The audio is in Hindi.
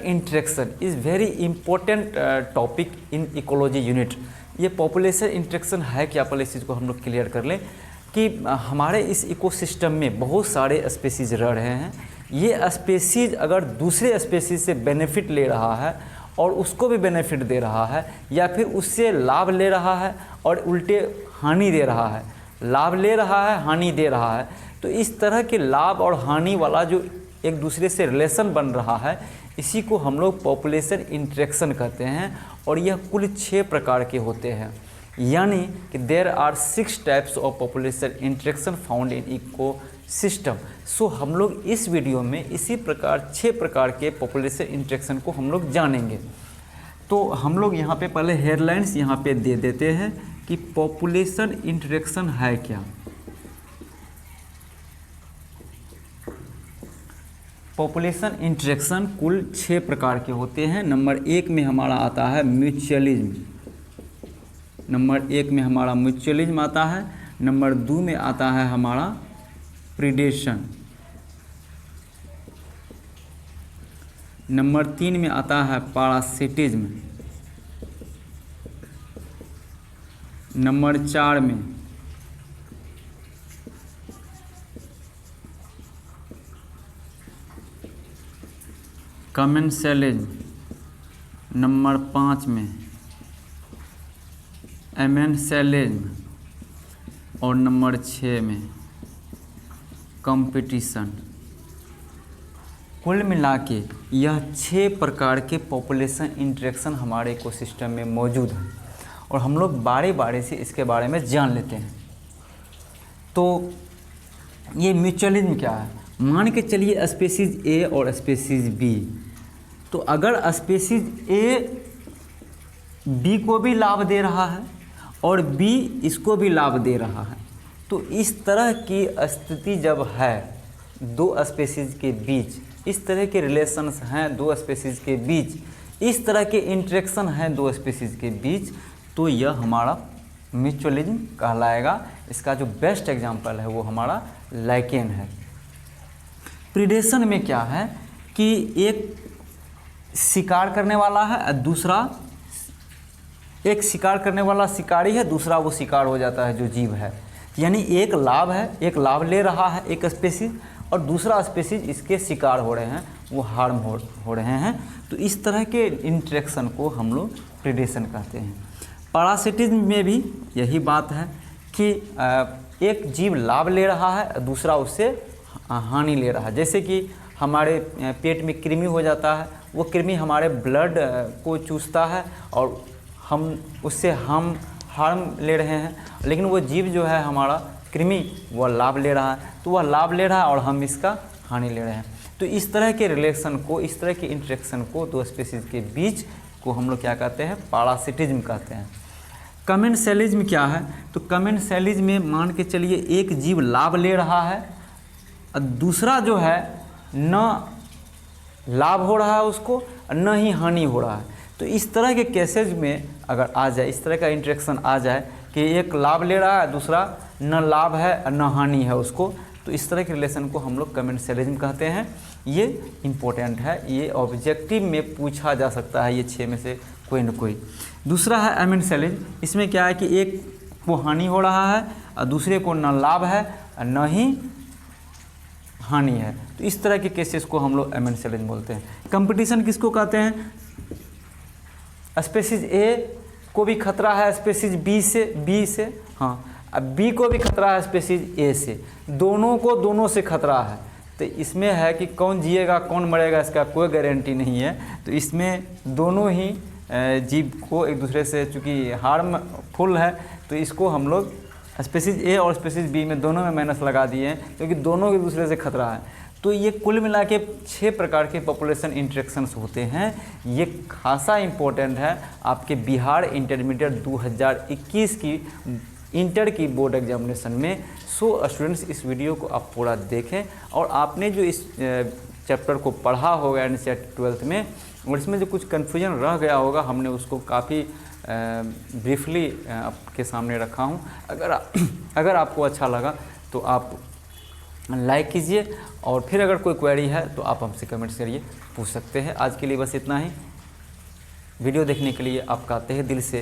Interaction is very important topic in ecology unit. ये पॉपुलेशन इंटरेक्शन है क्या, पहले इस चीज़ को हम लोग क्लियर कर लें कि हमारे इस इकोसिस्टम में बहुत सारे स्पेसीज रह रहे हैं। ये स्पेसीज अगर दूसरे स्पेसीज से बेनिफिट ले रहा है और उसको भी बेनिफिट दे रहा है, या फिर उससे लाभ ले रहा है और उल्टे हानि दे रहा है, लाभ ले रहा है हानि दे रहा है, तो इस तरह के लाभ और हानि वाला जो एक दूसरे से रिलेशन बन रहा है, इसी को हम लोग पॉपुलेशन इंटरेक्शन कहते हैं। और यह कुल 6 प्रकार के होते हैं, यानी कि there are 6 types of population interaction found in ecosystem. So हम लोग इस वीडियो में इसी प्रकार 6 प्रकार के पॉपुलेशन इंटरेक्शन को हम लोग जानेंगे। तो हम लोग यहाँ पे पहले हेडलाइंस यहाँ पे दे देते हैं कि पॉपुलेशन इंटरेक्शन है क्या। पॉपुलेशन इंटरेक्शन कुल 6 प्रकार के होते हैं। नंबर 1 में हमारा आता है म्यूचुअलिज्म, नंबर 1 में हमारा म्यूचुअलिज्म आता है। नंबर 2 में आता है हमारा प्रीडेशन। नंबर 3 में आता है पैरासिटिज्म। नंबर 4 में कमेंसलिज्म। नंबर 5 में एमेंसलिज्म। और नंबर 6 में कंपटीशन। कुल मिला के यह 6 प्रकार के पॉपुलेशन इंटरेक्शन हमारे इकोसिस्टम में मौजूद हैं और हम लोग बारे बारे से इसके बारे में जान लेते हैं। तो ये म्यूचुअलिज्म क्या है, मान के चलिए स्पेसीज ए और स्पेसीज बी, तो अगर स्पेसीज ए बी को भी लाभ दे रहा है और बी इसको भी लाभ दे रहा है, तो इस तरह की स्थिति जब है दो स्पेसीज के बीच, इस तरह के रिलेशंस हैं दो स्पेसीज के बीच, इस तरह के इंटरेक्शन हैं दो स्पेसीज के बीच, तो यह हमारा म्यूचुअलिज्म कहलाएगा। इसका जो बेस्ट एग्जांपल है वो हमारा लाइकेन है। प्रीडेशन में क्या है कि एक शिकार करने वाला है और दूसरा, एक शिकार करने वाला शिकारी है, दूसरा वो शिकार हो जाता है जो जीव है। यानी एक लाभ है, एक लाभ ले रहा है एक स्पेसीज और दूसरा स्पेसीज इसके शिकार हो रहे हैं, वो हार्म हो रहे हैं। तो इस तरह के इंटरेक्शन को हम लोग प्रीडेशन कहते हैं। पैरासिटिज्म में भी यही बात है कि एक जीव लाभ ले रहा है, दूसरा उससे हानि ले रहा है। जैसे कि हमारे पेट में कृमि हो जाता है, वो कृमि हमारे ब्लड को चूसता है और हम उससे हम हार्म ले रहे हैं, लेकिन वो जीव जो है हमारा कृमि वह लाभ ले रहा है, तो वह लाभ ले रहा है और हम इसका हानि ले रहे हैं। तो इस तरह के रिलेशन को, इस तरह के इंटरेक्शन को दो स्पीसीज के बीच को हम लोग क्या कहते हैं, पैरासिटिज्म कहते हैं। कमेंसलिज्म क्या है, तो कमेंसलिज्म में मान के चलिए एक जीव लाभ ले रहा है और दूसरा जो है न लाभ हो रहा है उसको न ही हानि हो रहा है। तो इस तरह के केसेज में अगर आ जाए, इस तरह का इंटरेक्शन आ जाए कि एक लाभ ले रहा है दूसरा न लाभ है और न हानि है उसको, तो इस तरह के रिलेशन को हम लोग कमेंसलिज्म कहते हैं। ये इम्पोर्टेंट है, ये ऑब्जेक्टिव में पूछा जा सकता है, ये 6 में से कोई न कोई। दूसरा है एमेंसलिज्म, इसमें क्या है कि एक को हानि हो रहा है और दूसरे को न लाभ है और न ही हानि है। तो इस तरह के केसेस को हम लोग एमेंसलिज्म बोलते हैं। कंपटीशन किसको कहते हैं, स्पेसीज ए को भी खतरा है स्पेसीज बी से, हाँ, अब बी को भी खतरा है स्पेसीज ए से, दोनों को दोनों से खतरा है। तो इसमें है कि कौन जिएगा कौन मरेगा इसका कोई गारंटी नहीं है। तो इसमें दोनों ही जीव को एक दूसरे से, चूँकि हार्मफुल है, तो इसको हम लोग स्पेसीज ए और स्पेसीज बी में दोनों में माइनस लगा दिए हैं, क्योंकि दोनों एक दूसरे से खतरा है। तो ये कुल मिला के 6 प्रकार के पॉपुलेशन इंटरेक्शंस होते हैं। ये खासा इम्पोर्टेंट है आपके बिहार इंटरमीडिएट 2021 की इंटर की बोर्ड एग्जामिनेशन में। सो स्टूडेंट्स, इस वीडियो को आप पूरा देखें और आपने जो इस चैप्टर को पढ़ा होगा एनसीईआरटी 12th में, और इसमें जो कुछ कन्फ्यूजन रह गया होगा, हमने उसको काफ़ी ब्रीफली आपके सामने रखा हूँ। अगर आपको अच्छा लगा तो आप लाइक कीजिए और फिर अगर कोई क्वेरी है तो आप हमसे कमेंट्स करिए। पूछ सकते हैं। आज के लिए बस इतना ही। वीडियो देखने के लिए आपका तहे दिल से